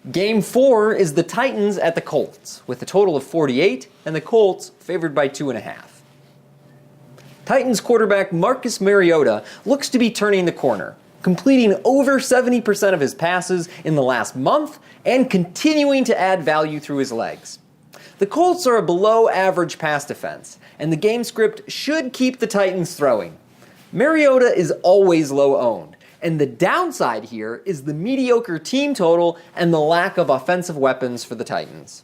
Game 4 is the Titans at the Colts, with a total of 48, and the Colts favored by 2.5. Titans quarterback Marcus Mariota looks to be turning the corner, completing over 70% of his passes in the last month and continuing to add value through his legs. The Colts are a below-average pass defense, and the game script should keep the Titans throwing. Mariota is always low-owned, and the downside here is the mediocre team total and the lack of offensive weapons for the Titans.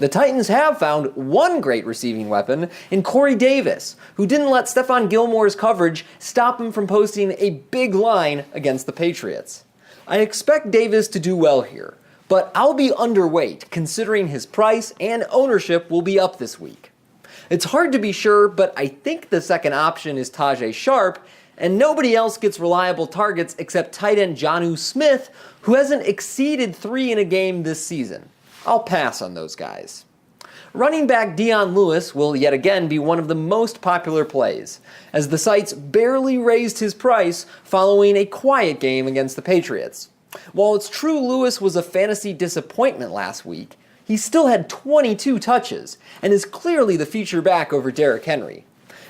The Titans have found one great receiving weapon in Corey Davis, who didn't let Stephon Gilmore's coverage stop him from posting a big line against the Patriots. I expect Davis to do well here, but I'll be underweight considering his price and ownership will be up this week. It's hard to be sure, but I think the second option is Tajay Sharp, and nobody else gets reliable targets except tight end Jonnu Smith, who hasn't exceeded 3 in a game this season. I'll pass on those guys. Running back Dion Lewis will yet again be one of the most popular plays, as the sites barely raised his price following a quiet game against the Patriots. While it's true Lewis was a fantasy disappointment last week, he still had 22 touches and is clearly the feature back over Derrick Henry.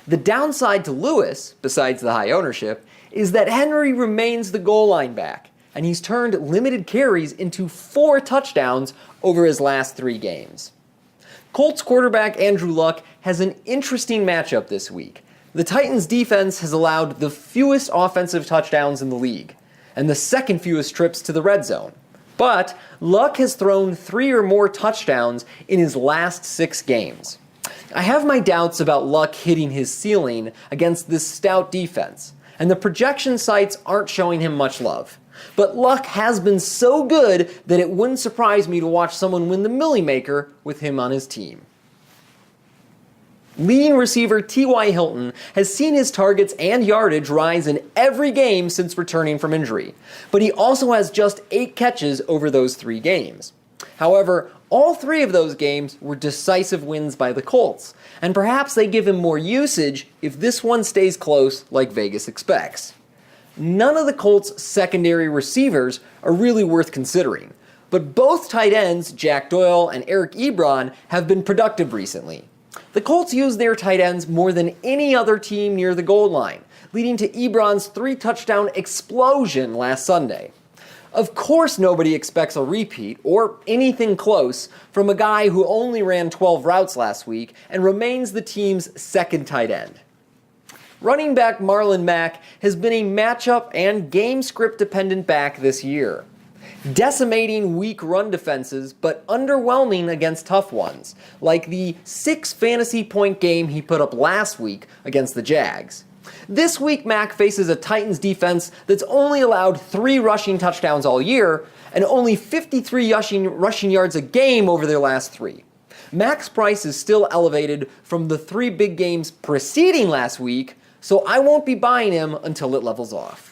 The downside to Lewis, besides the high ownership, is that Henry remains the goal line back, and he's turned limited carries into 4 touchdowns over his last 3 games. Colts quarterback Andrew Luck has an interesting matchup this week. The Titans' defense has allowed the fewest offensive touchdowns in the league, and the second fewest trips to the red zone. But Luck has thrown 3 or more touchdowns in his last 6 games. I have my doubts about Luck hitting his ceiling against this stout defense, and the projection sites aren't showing him much love. But Luck has been so good that it wouldn't surprise me to watch someone win the Millie Maker with him on his team. Leading receiver T.Y. Hilton has seen his targets and yardage rise in every game since returning from injury, but he also has just 8 catches over those 3 games. However, all 3 of those games were decisive wins by the Colts, and perhaps they give him more usage if this one stays close like Vegas expects. None of the Colts' secondary receivers are really worth considering, but both tight ends, Jack Doyle and Eric Ebron, have been productive recently. The Colts use their tight ends more than any other team near the goal line, leading to Ebron's 3-touchdown explosion last Sunday. Of course nobody expects a repeat, or anything close, from a guy who only ran 12 routes last week and remains the team's second tight end. Running back Marlon Mack has been a matchup and game script dependent back this year, decimating weak run defenses but underwhelming against tough ones, like the 6 fantasy point game he put up last week against the Jags. This week Mack faces a Titans defense that's only allowed 3 rushing touchdowns all year and only 53 rushing yards a game over their last 3. Mack's price is still elevated from the 3 big games preceding last week, so I won't be buying him until it levels off.